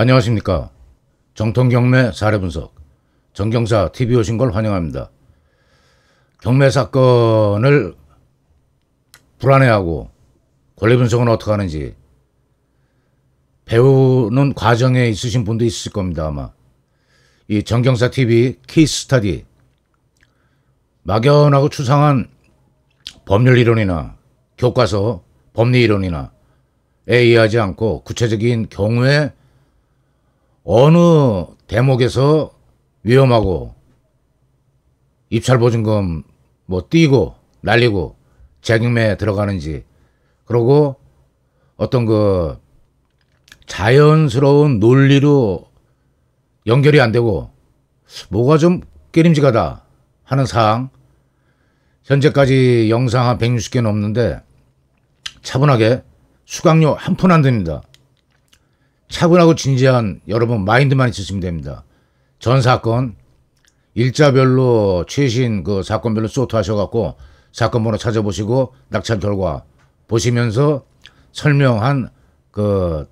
안녕하십니까. 정통경매 사례분석 정경사 TV 오신 걸 환영합니다. 경매 사건을 불안해하고 권리분석은 어떻게 하는지 배우는 과정에 있으신 분도 있을 겁니다. 아마 이 정경사 TV 케이스 스터디, 막연하고 추상한 법률 이론이나 교과서 법리 이론이나 이해하지 않고 구체적인 경우에 어느 대목에서 위험하고 입찰보증금 뭐 띄고 날리고 재경매에 들어가는지, 그리고 어떤 그 자연스러운 논리로 연결이 안 되고 뭐가 좀 깨림직하다 하는 사항, 현재까지 영상 한 160개 넘는데 차분하게 수강료 한 푼 안 듭니다. 차분하고 진지한 여러분 마인드만 있으시면 됩니다. 전 사건 일자별로 최신 그 사건별로 소트 하셔갖고 사건 번호 찾아보시고 낙찰 결과 보시면서 설명한 그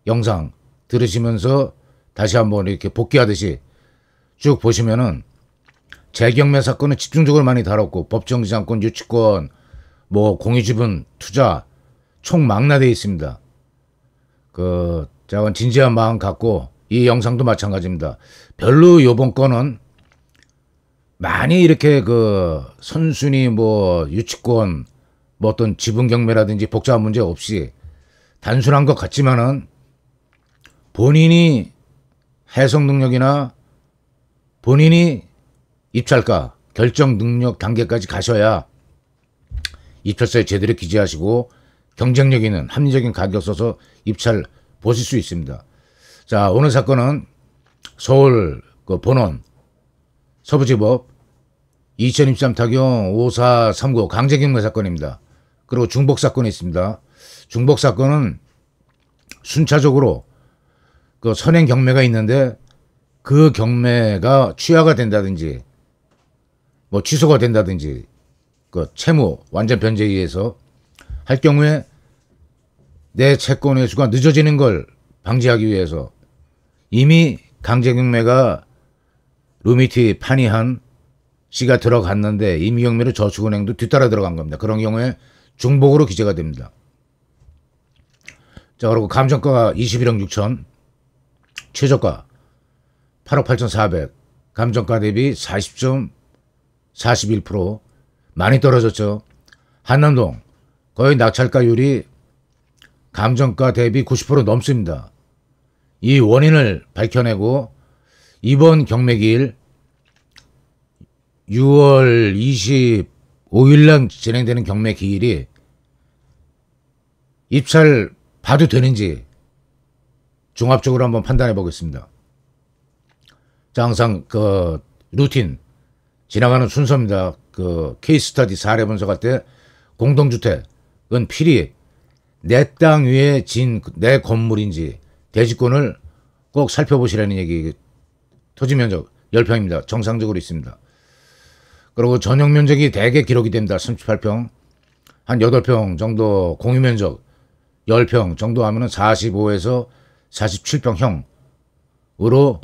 영상 들으시면서 다시 한번 이렇게 복귀하듯이 쭉 보시면은 재경매 사건은 집중적으로 많이 다뤘고 법정지상권, 유치권, 뭐 공유지분, 투자 총 망라되어 있습니다. 그 제가 진지한 마음 갖고 이 영상도 마찬가지입니다. 별로 요번 건은 많이 이렇게 그 선순위 뭐 유치권 뭐 어떤 지분 경매라든지 복잡한 문제 없이 단순한 것 같지만은 본인이 해석 능력이나 본인이 입찰가 결정 능력 단계까지 가셔야 입찰서에 제대로 기재하시고 경쟁력 있는 합리적인 가격 써서 입찰 보실 수 있습니다. 자, 오늘 사건은 서울 그 본원 서부지법 2023 타경 5439 강제경매 사건입니다. 그리고 중복 사건이 있습니다. 중복 사건은 순차적으로 그 선행 경매가 있는데 그 경매가 취하가 된다든지 뭐 취소가 된다든지 그 채무 완전 변제에 의해서 할 경우에 내 채권 회수가 늦어지는 걸 방지하기 위해서 이미 강제경매가 루미티 판이한 씨가 들어갔는데 임의경매로 저축은행도 뒤따라 들어간 겁니다. 그런 경우에 중복으로 기재가 됩니다. 자, 그리고 감정가가 21억 6천, 최저가 8억 8,400, 감정가 대비 40.41%, 많이 떨어졌죠. 한남동 거의 낙찰가율이 감정가 대비 90% 넘습니다. 이 원인을 밝혀내고 이번 경매기일 6월 25일날 진행되는 경매 기일이 입찰 봐도 되는지 종합적으로 한번 판단해 보겠습니다. 자, 항상 그 루틴 지나가는 순서입니다. 그 케이스 스터디 사례 분석할 때 공동주택은 필히 내 땅 위에 진 내 건물인지 대지권을 꼭 살펴보시라는 얘기. 토지 면적 10평입니다. 정상적으로 있습니다. 그리고 전용 면적이 대개 기록이 됩니다. 38평, 한 8평 정도 공유 면적 10평 정도 하면은 45에서 47평형으로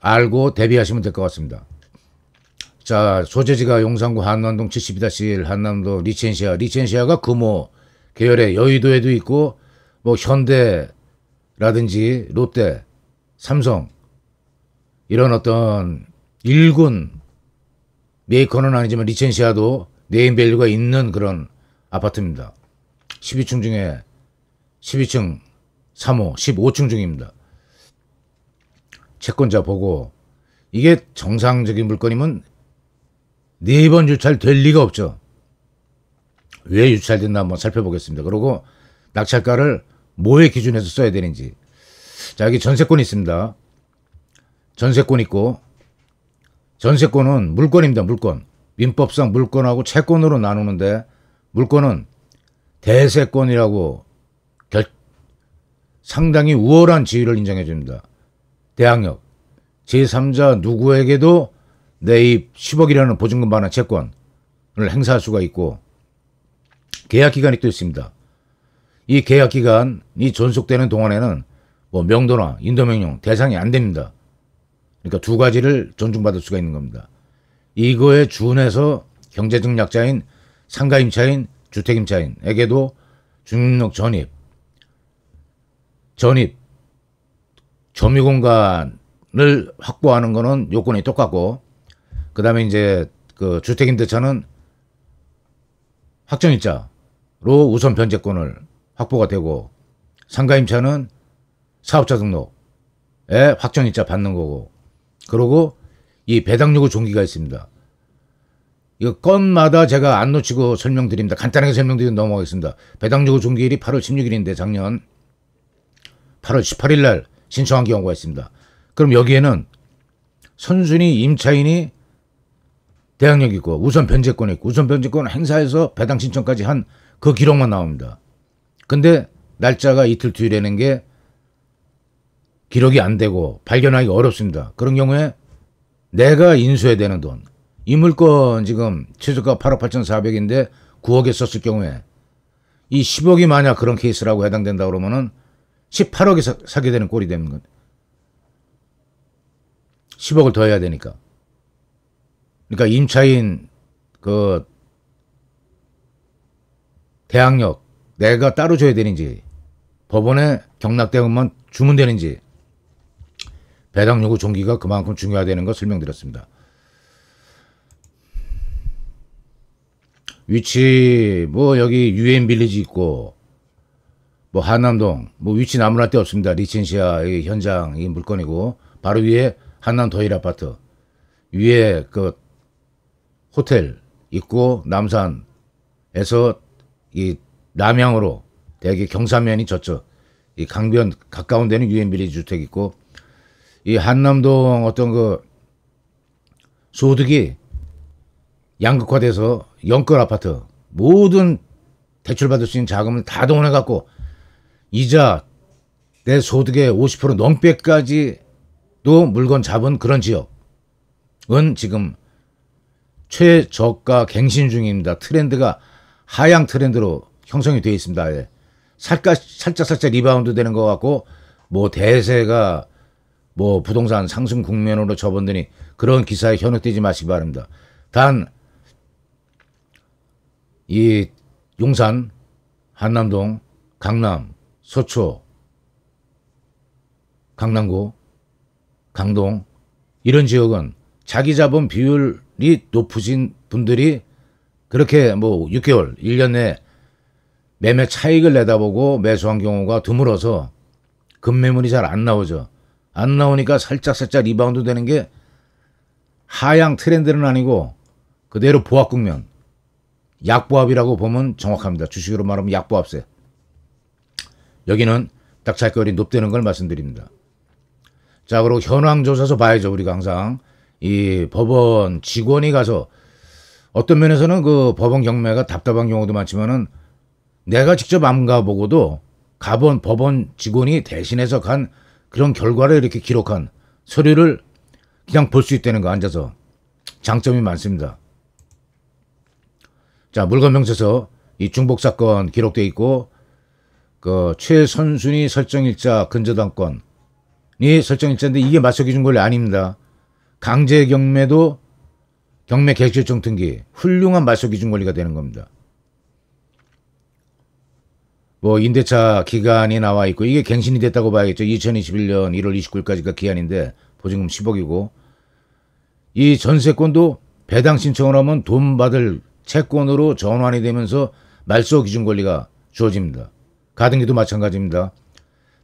알고 대비하시면 될 것 같습니다. 자, 소재지가 용산구 한남동 72-1 한남동 리첸시아. 리첸시아가 금호 계열의 여의도에도 있고 뭐 현대라든지 롯데, 삼성 이런 어떤 일군 메이커는 아니지만 리첸시아도 네임밸류가 있는 그런 아파트입니다. 12층 중에 12층 3호 15층 중입니다. 채권자 보고 이게 정상적인 물건이면 4번 유찰될 리가 없죠. 왜 유찰됐나 한번 살펴보겠습니다. 그리고 낙찰가를 뭐의 기준에서 써야 되는지. 자, 여기 전세권이 있습니다. 전세권 있고, 전세권은 물건입니다. 물건. 민법상 물건하고 채권으로 나누는데 물건은 대세권이라고 상당히 우월한 지위를 인정해 줍니다. 대항력. 제3자 누구에게도 내입 10억이라는 보증금 반환 채권을 행사할 수가 있고 계약 기간이 또 있습니다. 이 계약 기간이 존속되는 동안에는 뭐 명도나 인도명령 대상이 안 됩니다. 그러니까 두 가지를 존중받을 수가 있는 겁니다. 이거에 준해서 경제적 약자인 상가임차인, 주택임차인에게도 주민등록 전입, 점유공간을 확보하는 거는 요건이 똑같고, 그 다음에 이제 그 주택임대차는 확정일자로 우선 변제권을 확보가 되고, 상가임차는 사업자 등록에 확정일자 받는 거고, 그리고 이 배당요구 종기가 있습니다. 이거 건마다 제가 안 놓치고 설명드립니다. 간단하게 설명드리고 넘어가겠습니다. 배당요구 종기일이 8월 16일인데 작년 8월 18일 날 신청한 경우가 있습니다. 그럼 여기에는 선순위 임차인이 대항력이 있고 우선 변제권이 있고 우선 변제권 행사해서 배당 신청까지 한 그 기록만 나옵니다. 근데 날짜가 이틀 뒤라는 게 기록이 안 되고 발견하기 어렵습니다. 그런 경우에 내가 인수해야 되는 돈, 이 물건 지금 최저가 8억 8,400인데 9억에 썼을 경우에 이 10억이 만약 그런 케이스라고 해당된다 그러면은 18억에 사게 되는 꼴이 되는 건 10억을 더 해야 되니까. 그러니까 임차인 그 대항력 내가 따로 줘야 되는지, 법원에 경락대금만 주면 되는지, 배당 요구 종기가 그만큼 중요하다는 거 설명드렸습니다. 위치 뭐 여기 유엔 빌리지 있고 뭐 한남동 뭐 위치 아무나 데 없습니다. 리첸시아 현장 이 물건이고, 바로 위에 한남 더힐 아파트, 위에 그 호텔 있고, 남산에서 이 남향으로 대개 경사면이 저쪽 이 강변 가까운 데는 유엔 빌리지 주택 있고, 이 한남동 어떤 그 소득이 양극화돼서 영끌 아파트 모든 대출받을 수 있는 자금을 다 동원해 갖고 이자 내 소득의 50% 넘게까지도 물건 잡은 그런 지역은 지금 최저가 갱신 중입니다. 트렌드가 하향 트렌드로 형성이 되어 있습니다. 예. 살짝 리바운드 되는 것 같고, 뭐 대세가 뭐 부동산 상승 국면으로 접어드니 그런 기사에 현혹되지 마시기 바랍니다. 단 이 용산, 한남동, 강남, 서초, 강남구, 강동 이런 지역은 자기 자본 비율이 높으신 분들이 그렇게 뭐 6개월, 1년 내 매매 차익을 내다보고 매수한 경우가 드물어서 급매물이 잘 안 나오죠. 안 나오니까 살짝 리바운드 되는 게 하향 트렌드는 아니고 그대로 보합 국면, 약보합이라고 보면 정확합니다. 주식으로 말하면 약보합세. 여기는 닥찰거리 높다는 걸 말씀드립니다. 자, 그리고 현황조사서 봐야죠. 우리가 항상 이 법원 직원이 가서, 어떤 면에서는 그 법원 경매가 답답한 경우도 많지만은 내가 직접 안 가보고도 가본 법원 직원이 대신해서 간 그런 결과를 이렇게 기록한 서류를 그냥 볼 수 있다는 거, 앉아서. 장점이 많습니다. 자, 물건명세서 이 중복사건 기록돼 있고, 그 최선순위 설정일자 근저당권이 설정일자인데 이게 맞춰기준권이 아닙니다. 강제경매도 경매 객실청 등기 훌륭한 맞춰기준권리가 되는 겁니다. 뭐 임대차 기간이 나와 있고, 이게 갱신이 됐다고 봐야겠죠. 2021년 1월 29일까지가 기한인데 보증금 10억이고, 이 전세권도 배당 신청을 하면 돈 받을 채권으로 전환이 되면서 말소 기준 권리가 주어집니다. 가등기도 마찬가지입니다.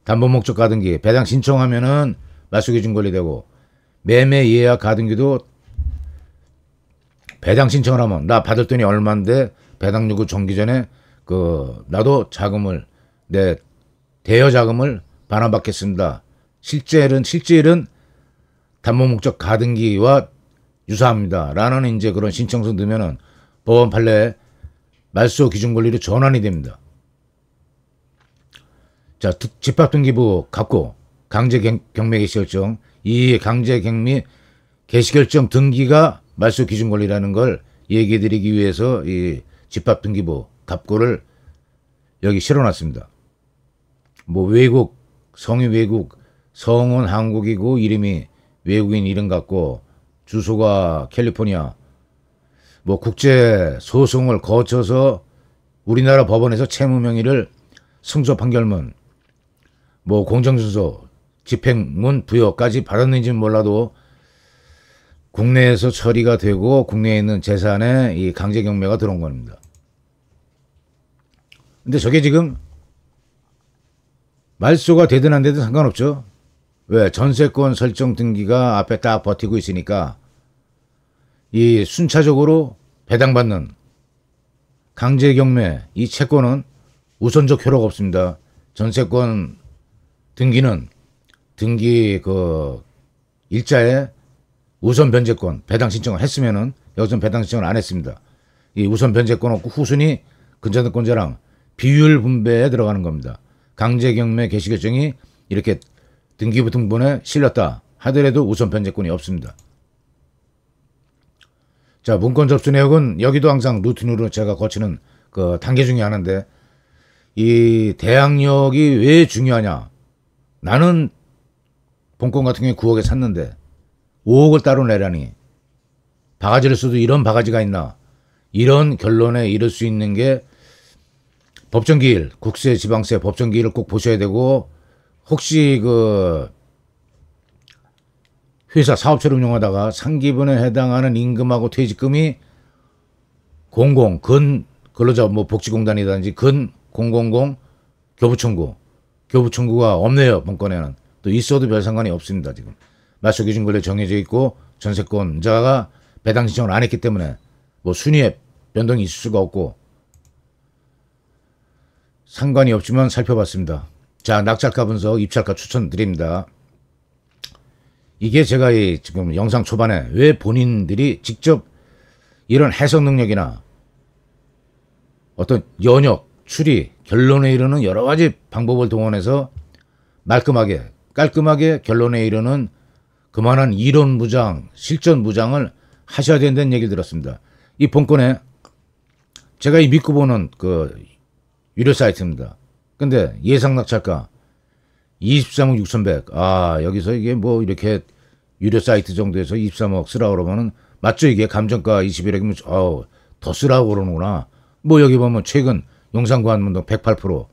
담보 목적 가등기 배당 신청하면은 말소 기준 권리 되고, 매매 예약 가등기도 배당 신청을 하면 나 받을 돈이 얼마인데 배당 요구 정기 전에 그 나도 자금을, 내 대여 자금을 반환받겠습니다. 실질은 담보 목적 가등기와 유사합니다. 라는 이제 그런 신청서 넣으면은 법원 판례 말소 기준 권리로 전환이 됩니다. 자, 집합등기부 갚고 강제 경매 개시결정, 이 강제 경매 개시결정 등기가 말소 기준 권리라는 걸 얘기해 드리기 위해서 이 집합등기부 갑고를 여기 실어놨습니다. 뭐 외국, 성이 외국, 성은 한국이고 이름이 외국인 이름 같고 주소가 캘리포니아. 뭐 국제 소송을 거쳐서 우리나라 법원에서 채무명의를 승소 판결문, 뭐 공정준소, 집행문 부여까지 받았는지는 몰라도 국내에서 처리가 되고 국내에 있는 재산에 이 강제 경매가 들어온 겁니다. 근데 저게 지금 말소가 되든 안 되든 상관없죠. 왜? 전세권 설정 등기가 앞에 딱 버티고 있으니까 이 순차적으로 배당받는 강제 경매 이 채권은 우선적 효력가 없습니다. 전세권 등기는 등기 그 일자에 우선 변제권 배당 신청을 했으면은 여기서는 배당 신청을 안 했습니다. 이 우선 변제권 없고 후순위 근저당권자랑 비율 분배에 들어가는 겁니다. 강제 경매 개시 결정이 이렇게 등기부 등본에 실렸다 하더라도 우선 변제권이 없습니다. 자, 문건 접수 내역은 여기도 항상 루틴으로 제가 거치는 그 단계 중에 하나인데 이 대항력이 왜 중요하냐. 나는 본건 같은 경우에 9억에 샀는데 5억을 따로 내라니 바가지를 써도 이런 바가지가 있나. 이런 결론에 이를 수 있는 게 법정기일, 국세, 지방세 법정기일을 꼭 보셔야 되고 혹시 그 회사 사업체를 운영하다가 상기분에 해당하는 임금하고 퇴직금이 근로자 뭐 복지공단이라든지 근 000 교부청구가 없네요. 본건에는. 또 있어도 별 상관이 없습니다. 지금 말소 기준 권리 정해져 있고 전세권자가 배당 신청을 안 했기 때문에 뭐 순위에 변동이 있을 수가 없고 상관이 없지만 살펴봤습니다. 자, 낙찰가 분석, 입찰가 추천드립니다. 이게 제가 지금 영상 초반에 왜 본인들이 직접 이런 해석 능력이나 어떤 연역, 추리, 결론에 이르는 여러 가지 방법을 동원해서 깔끔하게 결론에 이르는 그만한 이론 무장, 실전 무장을 하셔야 된다는 얘기를 들었습니다. 이 본건에 제가 믿고 보는 그 유료 사이트입니다. 근데 예상 낙찰가 23억 6,100. 아, 여기서 이게 뭐 이렇게 유료 사이트 정도에서 23억 쓰라고 그러면은 맞죠? 이게 감정가 21억이면 더 쓰라고 그러는구나. 뭐 여기 보면 최근 용산구한문동 108%,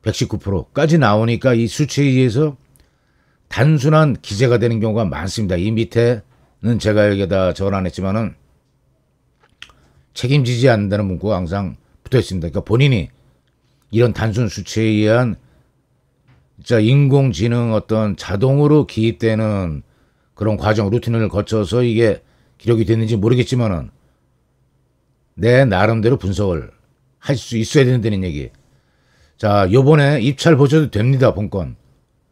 119%까지 나오니까 이 수치에 의해서 단순한 기재가 되는 경우가 많습니다. 이 밑에는 제가 여기다 적어 안 했지만은 책임지지 않는다는 문구가 항상 붙어 있습니다. 그러니까 본인이 이런 단순 수치에 의한 진짜 인공지능 어떤 자동으로 기입되는 그런 과정, 루틴을 거쳐서 이게 기록이 됐는지 모르겠지만은 내 나름대로 분석을 할 수 있어야 된다는 얘기. 자, 요번에 입찰 보셔도 됩니다. 본건.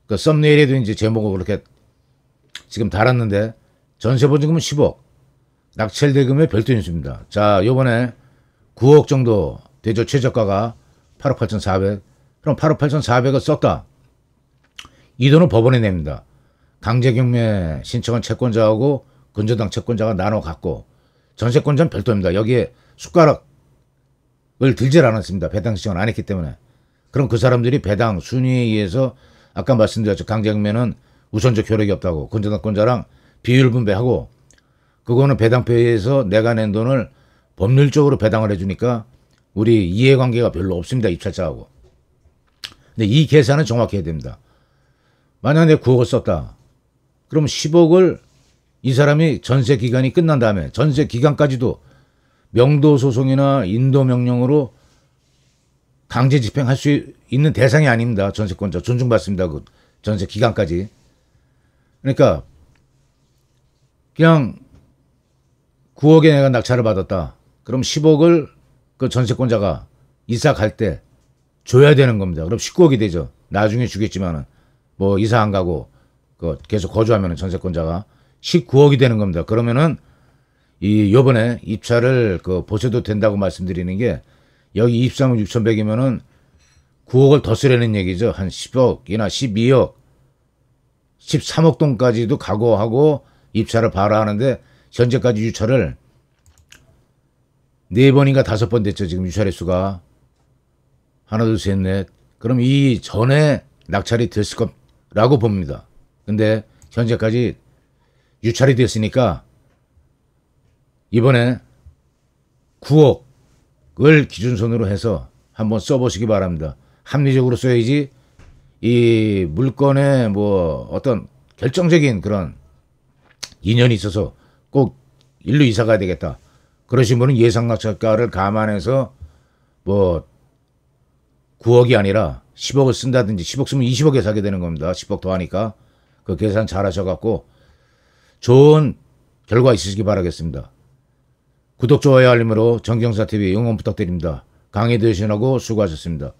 그 썸네일에도 이제 제목을 그렇게 지금 달았는데 전세 보증금은 10억. 낙찰 대금의 별도 인수입니다. 자, 요번에 9억 정도 되죠. 최저가가 8억 8,400. 그럼 8억 8,400을 썼다. 이 돈을 법원에 냅니다. 강제경매 신청한 채권자하고 근저당 채권자가 나눠 갖고 전세권자는 별도입니다. 여기에 숟가락을 들질 않았습니다. 배당 신청을 안 했기 때문에. 그럼 그 사람들이 배당 순위에 의해서 아까 말씀드렸죠. 강제경매는 우선적 효력이 없다고. 근저당권자랑 비율 분배하고 그거는 배당표에 의해서 내가 낸 돈을 법률적으로 배당을 해주니까 우리 이해관계가 별로 없습니다. 입찰자하고. 근데 이 계산은 정확히 해야 됩니다. 만약 내가 9억을 썼다. 그럼 10억을 이 사람이 전세 기간이 끝난 다음에 전세 기간까지도 명도 소송이나 인도 명령으로 강제 집행할 수 있는 대상이 아닙니다. 전세권자 존중받습니다. 그 전세 기간까지. 그러니까 그냥 9억에 내가 낙찰을 받았다. 그럼 10억을 그 전세권자가 이사 갈 때 줘야 되는 겁니다. 그럼 19억이 되죠. 나중에 주겠지만은 뭐 이사 안 가고 그 계속 거주하면은 전세권자가 19억이 되는 겁니다. 그러면은 이 요번에 입찰을 그 보셔도 된다고 말씀드리는 게 여기 23억 6,100이면은 9억을 더 쓰려는 얘기죠. 한 10억이나 12억, 13억 돈까지도 각오하고 입찰을 바라 하는데 현재까지 유찰을 4번인가 5번 됐죠. 지금 유찰 횟수가. 하나, 둘, 셋, 넷. 그럼 이 전에 낙찰이 됐을 거라고 봅니다. 근데 현재까지 유찰이 됐으니까 이번에 9억을 기준선으로 해서 한번 써보시기 바랍니다. 합리적으로 써야지 이 물건에 뭐 어떤 결정적인 그런 인연이 있어서 꼭 일로 이사 가야 되겠다. 그러신 분은 예상낙찰가를 감안해서 뭐 9억이 아니라 10억을 쓴다든지 10억 쓰면 20억에 사게 되는 겁니다. 10억 더 하니까 그 계산 잘 하셔갖고 좋은 결과 있으시기 바라겠습니다. 구독, 좋아요, 알림으로 정경사TV 응원 부탁드립니다. 강의 들으시라고 수고하셨습니다.